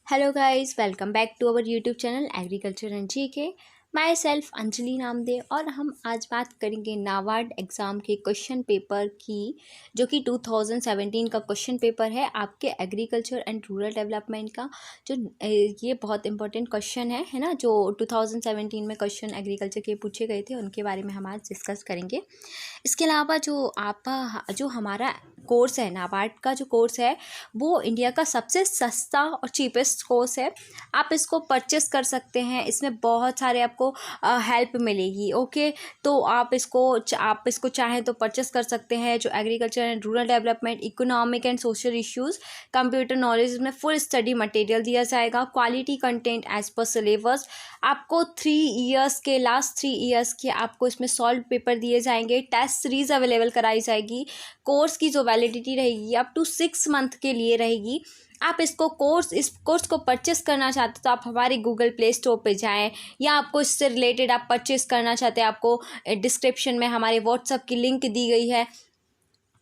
Hello guys, welcome back to our YouTube channel agriculture and GK. Myself Anjali Namdev और हम आज बात करेंगे नाबार्ड एग्ज़ाम के क्वेश्चन पेपर की, जो कि 2017 का क्वेश्चन पेपर है आपके एग्रीकल्चर एंड रूरल डेवलपमेंट का। जो ये बहुत इंपॉर्टेंट क्वेश्चन है ना, जो 2017 में क्वेश्चन एग्रीकल्चर के पूछे गए थे, उनके बारे में हम आज डिस्कस करेंगे। इसके अलावा जो हमारा कोर्स है, नाबार्ड का जो कोर्स है, वो इंडिया का सबसे सस्ता और चीपेस्ट कोर्स है। आप इसको परचेस कर सकते हैं, इसमें बहुत सारे आपको हेल्प मिलेगी। ओके, तो आप इसको चाहें तो परचेस कर सकते हैं। जो agriculture and rural development, economic and social issues, computer knowledge में फुल स्टडी मटेरियल दिया जाएगा। Quality content as per syllabus. आपको लास्ट 3 इयर्स के आपको इसमें सॉल्व पेपर दिए जाएंगे। टेस्ट सीरीज अवेलेबल कराई जाएगी। कोर्स की जो वैलिडिटी रहेगी अप टू 6 मंथ के लिए रहेगी। आप इस कोर्स को परचेस करना चाहते हो तो आप हमारे गूगल प्ले स्टोर पे जाएं, या आपको इससे रिलेटेड आप परचेस करना चाहते हैं, आपको डिस्क्रिप्शन में हमारे व्हाट्सएप की लिंक दी गई है,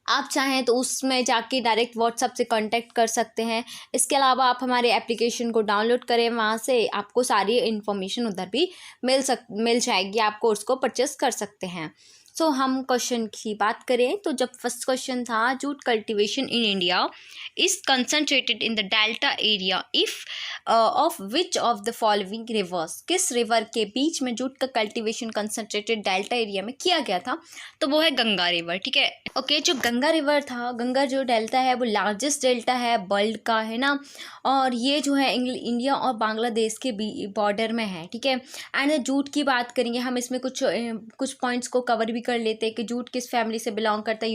आप चाहें तो उसमें जाके डायरेक्ट व्हाट्सएप से कांटेक्ट कर सकते हैं। इसके अलावा आप हमारे एप्लीकेशन को डाउनलोड करें, वहाँ से आपको सारी इन्फॉर्मेशन उधर भी मिल जाएगी, आप कोर्स को परचेस कर सकते हैं। सो हम क्वेश्चन की बात करें तो जब फर्स्ट क्वेश्चन था, jute cultivation in India is concentrated in the delta area if of which of the following rivers. किस रिवर के बीच में जूट का कल्टीवेशन कंसंट्रेटेड डेल्टा एरिया में किया गया था? तो वो है गंगा रिवर। ठीक है, ओके। जो गंगा रिवर था, गंगा जो डेल्टा है वो लार्जेस्ट डेल्टा है वर्ल्ड का, है ना, और ये जो है इंडिया और बांग्लादेश के बॉर्डर में है। ठीक है, एंड जूट की बात करेंगे हम, इसमें कुछ पॉइंट्स को कवर भी कर लेते हैं कि जूट किस फैमिली से बिलोंग करता है।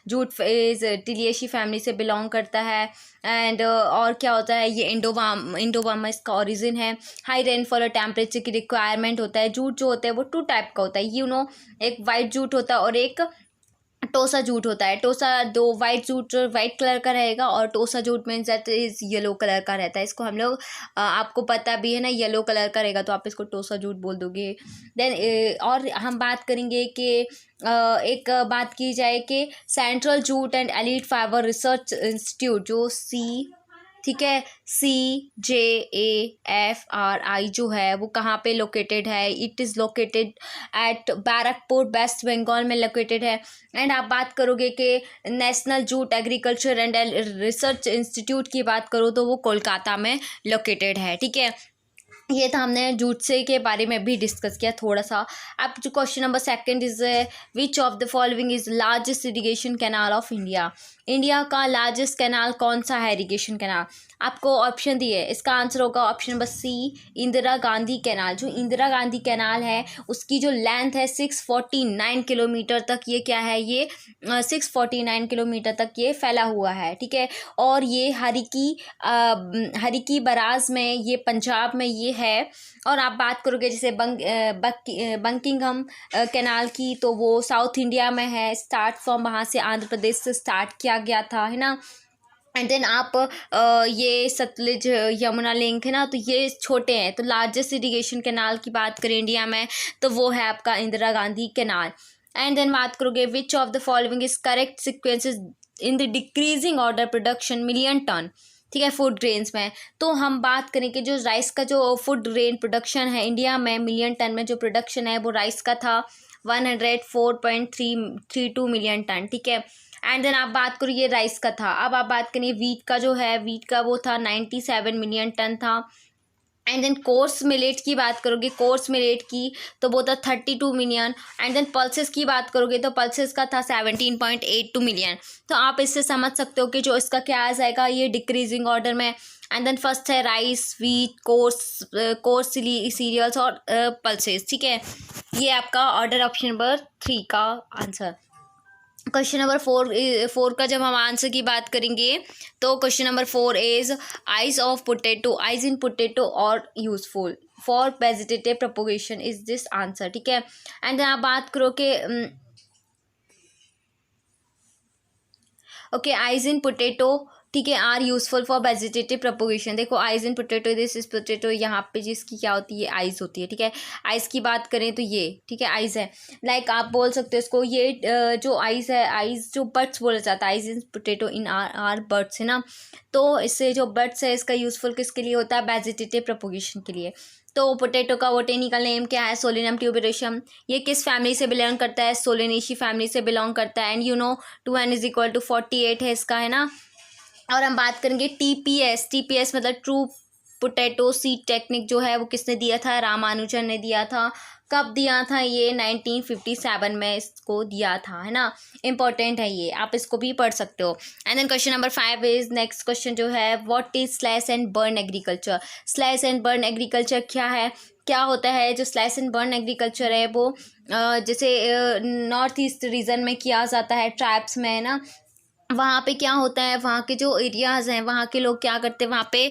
जूट इज टिलियेशी फैमिली से बिलोंग करता है। एंड और क्या होता है, ये इंडोवामा इसका ओरिजिन है। हाई रेनफॉल और टेम्परेचर की रिक्वायरमेंट होता है। जूट जो होता है वो 2 टाइप का होता है। एक वाइट जूट होता है और एक टोसा जूट होता है। दो वाइट जूट वाइट कलर का रहेगा, और Tossa jute means that is yellow colour का रहता है। इसको हम लोग आपको पता भी है ना, येलो कलर का रहेगा तो आप इसको टोसा जूट बोल दोगे। देन और हम बात करेंगे कि एक बात की जाए कि central jute and elite fibre research institute, जो ठीक है, CJAFRI जो है वो कहाँ पे लोकेटेड है? It is located at Barrackpore, west Bengal में लोकेटेड है। एंड आप बात करोगे कि national jute agriculture and research institute की बात करो तो वो कोलकाता में लोकेटेड है। ठीक है, ये था, हमने जूट से के बारे में भी डिस्कस किया थोड़ा सा। अब जो question number second is which of the following is largest irrigation canal of India. India का लार्जेस्ट कैनाल कौन सा है? इरिगेशन कैनाल आपको ऑप्शन दिए, इसका आंसर होगा option number C, Indira Gandhi canal. जो इंदिरा गांधी कैनाल है उसकी जो लेंथ है 649 किलोमीटर तक, ये क्या है, ये 649 किलोमीटर तक ये फैला हुआ है। ठीक है, और ये हरिकी बराज में, ये पंजाब में ये है। और आप बात करोगे जैसे बंकिंघम कैनाल की, तो वो साउथ इंडिया में है। स्टार्ट फ्रॉम वहाँ से आंध्र प्रदेश से स्टार्ट किया गया था, है ना। एंड देन आप ये सतलुज यमुना लिंक है ना, तो ये छोटे हैं। तो लार्जेस्ट इरिगेशन कैनाल की बात करें इंडिया में तो वो है आपका Indira Gandhi canal. And then बात करोगे which of the following is correct sequences in the decreasing order production million tonne. ठीक है, फूड ग्रेन्स में, तो हम बात करें कि जो राइस का जो फूड ग्रेन प्रोडक्शन है इंडिया में, मिलियन टन में जो प्रोडक्शन है वो राइस का था 104.332 मिलियन टन। ठीक है, एंड देन आप बात करो, ये राइस का था। अब आप बात करिए वीट का, जो है वीट का वो था 97 मिलियन टन था। एंड देन कोर्स मिलेट की बात करोगे, कोर्स मिलेट की तो वो था 32 मिलियन। एंड देन पल्सेस की बात करोगे तो पल्सेस का था 17.82 मिलियन। तो आप इससे समझ सकते हो कि जो इसका क्या आ जाएगा, ये डिक्रीजिंग ऑर्डर में। एंड देन फर्स्ट है राइस, वीट, कोर्स सीरियल्स और पल्सेस। ठीक है, ये आपका ऑर्डर ऑप्शन नंबर 3 का आंसर। क्वेश्चन नंबर 4 का जब हम आंसर की बात करेंगे तो question number 4 is eyes in potato और useful for vegetative propagation is this answer. ठीक है, एंड आप बात करो कि ओके, आइज इन पोटैटो, ठीक है, are useful for vegetative propagation. देखो eyes in potato, this is potato, यहाँ पे जिसकी क्या होती है, आइज होती है। ठीक है, आइज की बात करें तो ये, ठीक है, आइज है। लाइक आप बोल सकते हो इसको, ये जो आइज है, आइज जो बर्ड्स बोला जाता है, eyes in potato in are birds है ना। तो इससे जो बर्ड्स है इसका यूजफुल किसके लिए होता है, वेजिटेटिव प्रोपोगेशन के लिए। तो पोटैटो का बोटेनिकल नेम क्या है, सोलेनम ट्यूबेरोसम। ये किस फैमिली से बिलोंग करता है, सोलेनेसी फैमिली से बिलोंग करता है। And you know 2n is equal to 48 है इसका, है ना। और हम बात करेंगे टीपीएस, टीपीएस मतलब ट्रू पोटैटो सीड टेक्निक जो है वो किसने दिया था, रामानुजन ने दिया था। कब दिया था ये, 1957 में इसको दिया था, है ना। इंपॉर्टेंट है ये, आप इसको भी पढ़ सकते हो। And then question number 5 is, next question जो है, what is slash and burn agriculture. Slash and burn agriculture क्या है, क्या होता है। जो स्लैश एंड बर्न एग्रीकल्चर है वो जैसे नॉर्थ ईस्ट रीजन में किया जाता है, ट्राइब्स में, है ना। वहाँ पे क्या होता है, वहाँ के जो एरियाज़ हैं वहाँ के लोग क्या करते हैं, वहाँ पे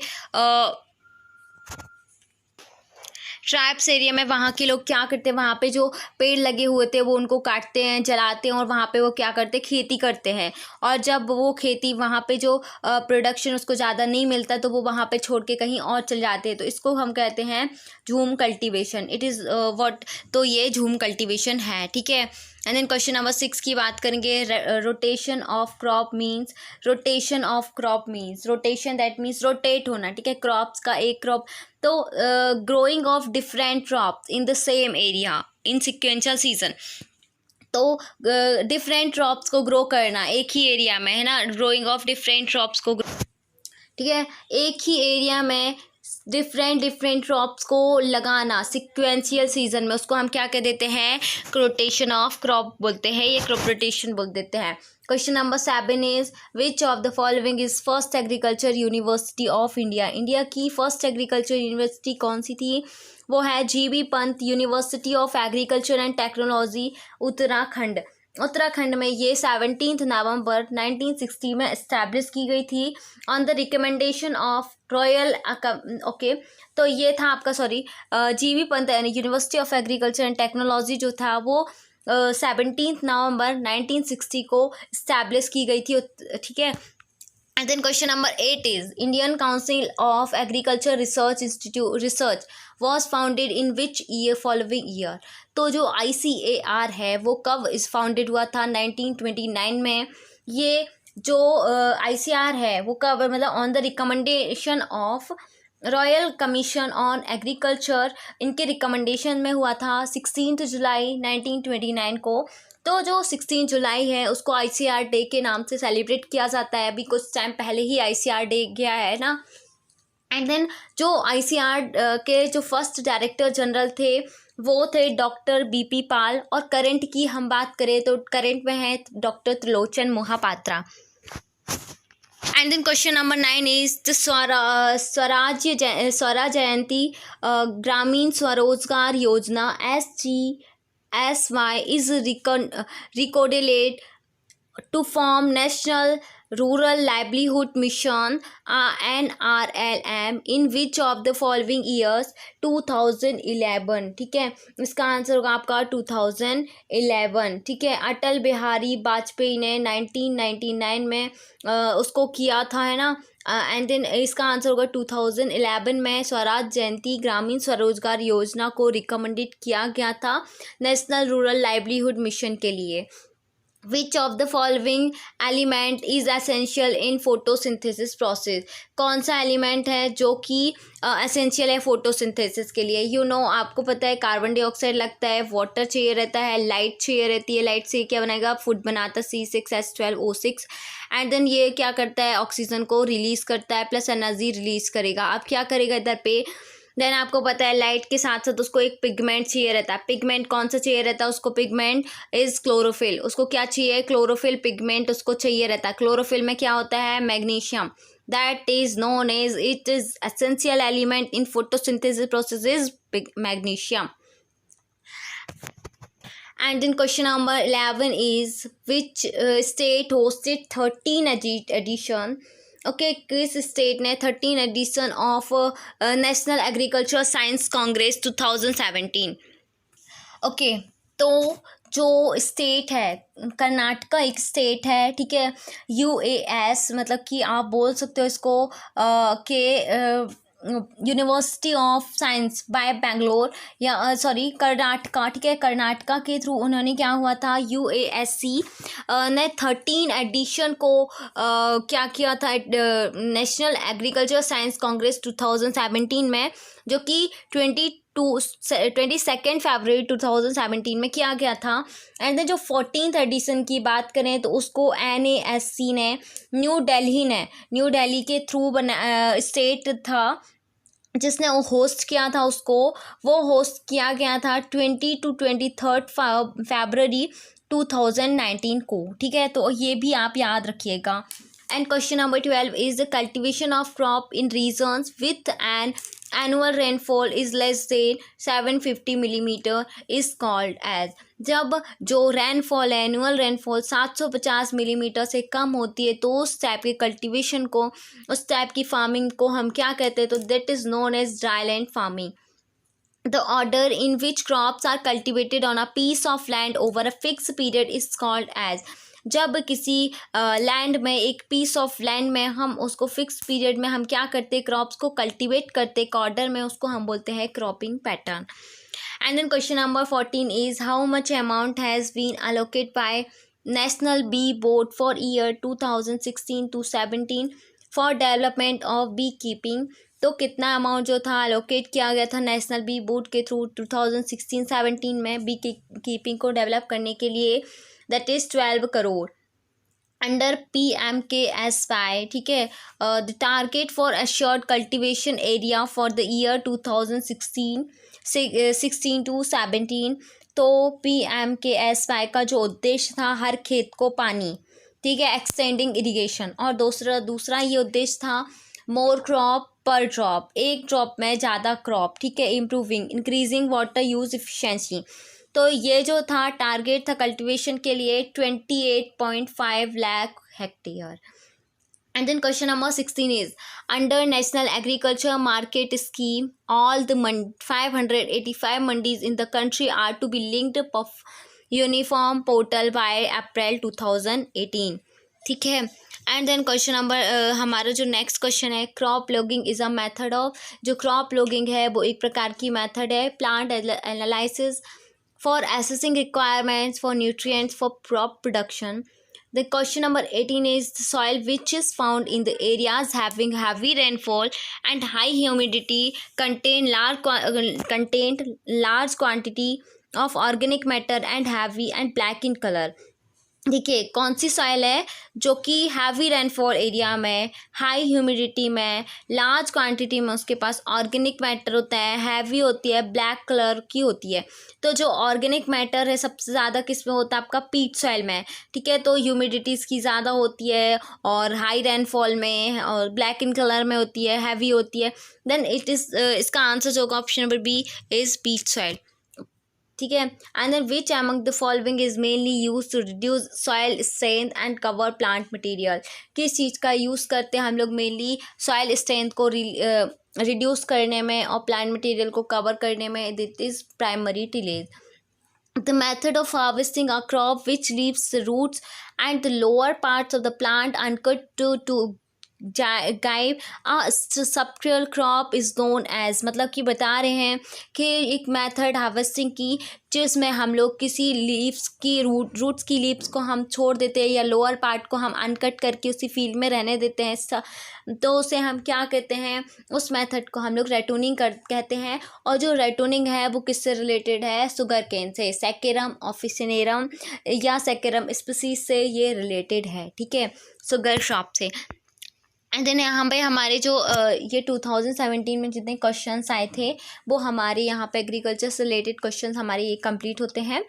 ट्राइब्स एरिया में वहाँ के लोग क्या करते हैं, वहाँ पे जो पेड़ लगे हुए थे वो उनको काटते हैं, जलाते हैं, और वहाँ पे वो क्या करते हैं, खेती करते हैं। और जब वो खेती वहाँ पे जो प्रोडक्शन उसको ज़्यादा नहीं मिलता तो वो वहाँ पे छोड़ के कहीं और चले जाते हैं। तो इसको हम कहते हैं झूम कल्टीवेशन। इट इज़ व्हाट, तो ये झूम कल्टीवेशन है, ठीक है। एंड देन क्वेश्चन नंबर 6 की बात करेंगे, rotation of crop means. Rotation of crop means, rotation that means rotate होना, ठीक है, क्रॉप्स का, एक क्रॉप। तो growing of different crops in the same area in sequential season. तो डिफरेंट क्रॉप्स को ग्रो करना एक ही एरिया में, है ना, ग्रोइंग ऑफ डिफरेंट क्रॉप्स को, ठीक है, एक ही एरिया में डिफरेंट क्रॉप्स को लगाना सिक्वेंशियल सीजन में, उसको हम क्या कह देते हैं, रोटेशन ऑफ क्रॉप बोलते हैं, ये क्रॉप रोटेशन बोल देते हैं। Question number 7 is, which of the following is first agriculture university of India. India की फर्स्ट एग्रीकल्चर यूनिवर्सिटी कौन सी थी, वो है GB Pant university of agriculture and technology, Uttarakhand. Uttarakhand में ये 17 नवंबर 1960 में इस्टेब्लिश की गई थी on the recommendation of royal, okay. तो ये था आपका, sorry, GB Pant university of agriculture and technology जो था वो 17 नवंबर 1960 को इस्टेब्लिश की गई थी, ठीक है। And then question number 8 is, Indian Council of Agriculture Research Institute research was founded in which year, following year। तो जो ICAR है वो कब इस फाउंडेड हुआ था, 1929 में। ये जो ICAR है वो कब, मतलब on the recommendation of royal commission on agriculture, इनके रिकमेंडेशन में हुआ था 16 जुलाई 1929 को। तो जो 16 जुलाई है उसको ICAR डे के नाम से सेलिब्रेट किया जाता है। अभी कुछ टाइम पहले ही ICAR डे गया है ना। एंड देन जो ICAR के जो फर्स्ट डायरेक्टर जनरल थे वो थे डॉक्टर BP पाल, और करंट की हम बात करें तो करंट में है doctor Trilochan Mohapatra. And then question number 9 is, the Swaraj Jayanti Gramin Swarozgar योजना SY is recorded to form National Rural Livelihood Mission NRLM in which of the following years, 2011, ठीक है, इसका आंसर होगा आपका 2011, ठीक है। अटल बिहारी वाजपेयी ने 1999 में उसको किया था, है ना। एंड देन इसका आंसर होगा 2011 में स्वराज जयंती ग्रामीण स्वरोजगार योजना को रिकमेंडेड किया गया था नेशनल रूरल लाइवलीहुड मिशन के लिए। विच of the following element is essential in photosynthesis process. कौन सा एलिमेंट है जो कि एसेंशियल है फोटोसिंथेसिस के लिए। यू नो आपको पता है कार्बन डाइऑक्साइड लगता है, वाटर चाहिए रहता है, लाइट चाहिए रहती है। लाइट से क्या बनेगा, फूड बनाता है C6H12O6। एंड देन ये क्या करता है, ऑक्सीजन को रिलीज़ करता है प्लस एनर्जी रिलीज़ करेगा। अब क्या करेगा इधर पे, देन आपको पता है लाइट के साथ साथ उसको एक पिगमेंट चाहिए रहता है। पिगमेंट कौन सा चाहिए रहता है उसको, पिगमेंट इज क्लोरोफिल। उसको क्या चाहिए, क्लोरोफिल पिगमेंट उसको चाहिए रहता है। क्लोरोफिल में क्या होता है, magnesium, that is known as, it is essential element in photosynthesis process is magnesium. And then question number 11 is, which state hosted 13 edition, okay, किस स्टेट ने 13 edition of national agriculture science congress 2017। Okay, तो जो state है, कर्नाटका एक state है, ठीक है। UAS मतलब कि आप बोल सकते हो इसको के university of science by Bangalore या सॉरी कर्नाटका, ठीक है। कर्नाटका के थ्रू उन्होंने क्या हुआ था, यूएएससी ने 13 एडिशन को क्या किया था, नेशनल एग्रीकल्चर साइंस कांग्रेस 2017 में, जो कि 22 फरवरी 2017 में किया गया था। एंड देन जो 14th एडिशन की बात करें तो उसको NASC ने न्यू दिल्ली के थ्रू स्टेट था जिसने वो होस्ट किया था, उसको वो होस्ट किया गया था 20 to 23 फरवरी 2019 को, ठीक है। तो ये भी आप याद रखिएगा। And question number 12 is the cultivation of crop in regions with an annual rainfall is less than 750 millimetre is called as. जब जो रेनफॉल है, एनुअल रेनफॉल 750 मिलीमीटर से कम होती है तो उस टाइप के कल्टीवेशन को, उस टाइप की फार्मिंग को हम क्या कहते हैं, तो that is known as dryland farming. The order in which crops are cultivated on a piece of land over a fixed period is called as। जब किसी लैंड में, एक पीस ऑफ लैंड में हम उसको फिक्स पीरियड में हम क्या करते हैं, क्रॉप्स को कल्टीवेट करते एक ऑर्डर में, उसको हम बोलते हैं cropping pattern. And then question number 14 is how much amount has been allocate by national bee board for year 2016 to 17 for development of beekeeping. तो कितना अमाउंट जो था अलोकेट किया गया था नेशनल बी बोर्ड के थ्रू 2016-17 में beekeeping को डेवलप करने के लिए, that is 12 crore under PMKSY, ठीक है। The target for assured cultivation area for the year 2016 to 17। तो PMKSY का जो उद्देश्य था, हर खेत को पानी, ठीक है, एक्सटेंडिंग इरिगेशन। और दूसरा ये उद्देश्य था मोर क्रॉप पर ड्रॉप, एक ड्रॉप में ज़्यादा क्रॉप, ठीक है, इंक्रीजिंग वाटर यूज इफिशिएंसी। तो ये जो था टारगेट था कल्टीवेशन के लिए 28.5 lakh hectare. And then question number 16 is under National Agriculture Market Scheme, all the 585 mandis in the country are to be linked of uniform portal by April 2018, ठीक है। And then question number हमारा जो next question है, crop logging is a method of, जो crop logging है वो एक प्रकार की मेथड है plant analysis for assessing requirements for nutrients for crop production. The question number 18 is the soil which is found in the areas having heavy rainfall and high humidity contain large quantity of organic matter and heavy and black in color। देखिए कौन सी soil है जो कि heavy rainfall area में, high humidity में, large quantity में उसके पास organic matter होता है, हैवी होती है, ब्लैक कलर की होती है। तो जो ऑर्गेनिक मैटर है सबसे ज़्यादा किस में होता है, आपका पीट सॉइल में, ठीक है। तो ह्यूमिडिटीज़ की ज़्यादा होती है और हाई रेनफॉल में, और ब्लैक इन कलर में होती है, हैवी होती है। देन इट इज़ इसका आंसर जो होगा option number B is peat soil, ठीक है। And then which among the following is mainly use to reduce soil strength and cover plant material. किस चीज़ का यूज़ करते हैं हम लोग मेनली सॉइल स्ट्रेंथ को रिड्यूस करने में और प्लांट मटेरियल को कवर करने में, that is primary tillage. The method of harvesting a crop which leaves the roots and the lower parts of the plant uncut to give subtrial crop is known as, मतलब कि बता रहे हैं कि एक मेथड हार्वेस्टिंग की जिसमें हम लोग किसी लीव्स की रूट्स की लीव्स को हम छोड़ देते हैं या लोअर पार्ट को हम अनकट करके उसी फील्ड में रहने देते हैं, तो उसे हम क्या कहते हैं, उस मेथड को हम लोग रेटूनिंग कहते हैं। और जो रेटूनिंग है वो किससे रिलेटेड है, शुगर केन से, सेकेरम ऑफिसिनेरम या सेकेरम स्पीसीज से ये रिलेटेड है, ठीक है, शुगर क्रॉप से। एंड देन यहाँ पे हमारे जो ये 2017 में जितने क्वेश्चंस आए थे वो हमारे यहाँ पे एग्रीकल्चर से रिलेटेड क्वेश्चंस हमारे ये कंप्लीट होते हैं।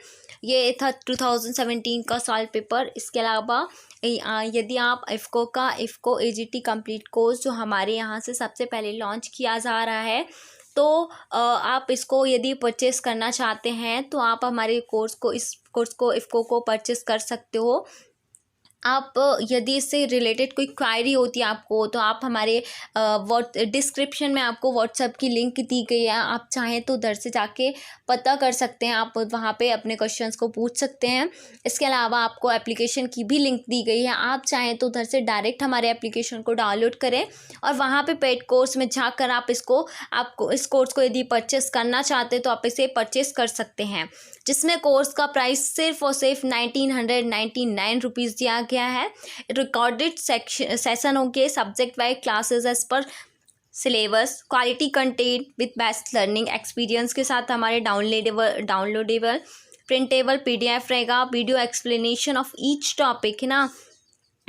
ये था 2017 का सॉल्व पेपर। इसके अलावा यदि आप इफ़को AGT कंप्लीट कोर्स जो हमारे यहाँ से सबसे पहले लॉन्च किया जा रहा है, तो आप इसको यदि परचेस करना चाहते हैं तो आप हमारे इस कोर्स को इफ़को को परचेस कर सकते हो। आप यदि इससे रिलेटेड कोई क्वायरी होती है आपको, तो आप हमारे डिस्क्रिप्शन में आपको व्हाट्सएप की लिंक दी गई है, आप चाहें तो उधर से जाके पता कर सकते हैं, आप वहाँ पे अपने क्वेश्चंस को पूछ सकते हैं। इसके अलावा आपको एप्लीकेशन की भी लिंक दी गई है, आप चाहें तो उधर से डायरेक्ट हमारे एप्लीकेशन को डाउनलोड करें और वहाँ पे पेड कोर्स में जाकर आपको इस कोर्स को यदि परचेस करना चाहते हैं तो आप इसे परचेस कर सकते हैं, जिसमें कोर्स का प्राइस सिर्फ और सिर्फ 1999 रुपीज़ दिया गया है। रिकॉर्डेड सेशन होंगे, subject wise classes as per syllabus, quality content with best learning experience के साथ हमारे डाउनलोडेबल प्रिंटेबल PDF रहेगा, video explanation of each topic है ना,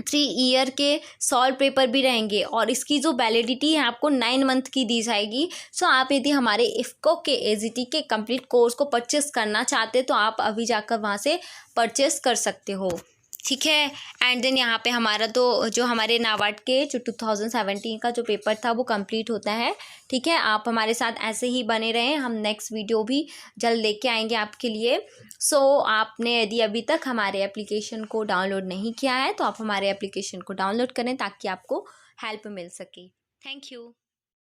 3 ईयर के सॉल्व पेपर भी रहेंगे और इसकी जो वैलिडिटी है आपको 9 मंथ की दी जाएगी। सो आप यदि हमारे इफ़को के AGT के कंप्लीट कोर्स को परचेस करना चाहते तो आप अभी जाकर वहाँ से परचेस कर सकते हो, ठीक है। एंड देन यहाँ पे हमारा तो जो हमारे नाबार्ड के जो 2017 का जो पेपर था वो कंप्लीट होता है, ठीक है। आप हमारे साथ ऐसे ही बने रहें, हम नेक्स्ट वीडियो भी जल्द लेके आएंगे आपके लिए। सो आपने यदि अभी तक हमारे एप्लीकेशन को डाउनलोड नहीं किया है तो आप हमारे एप्लीकेशन को डाउनलोड करें ताकि आपको हेल्प मिल सके। Thank you.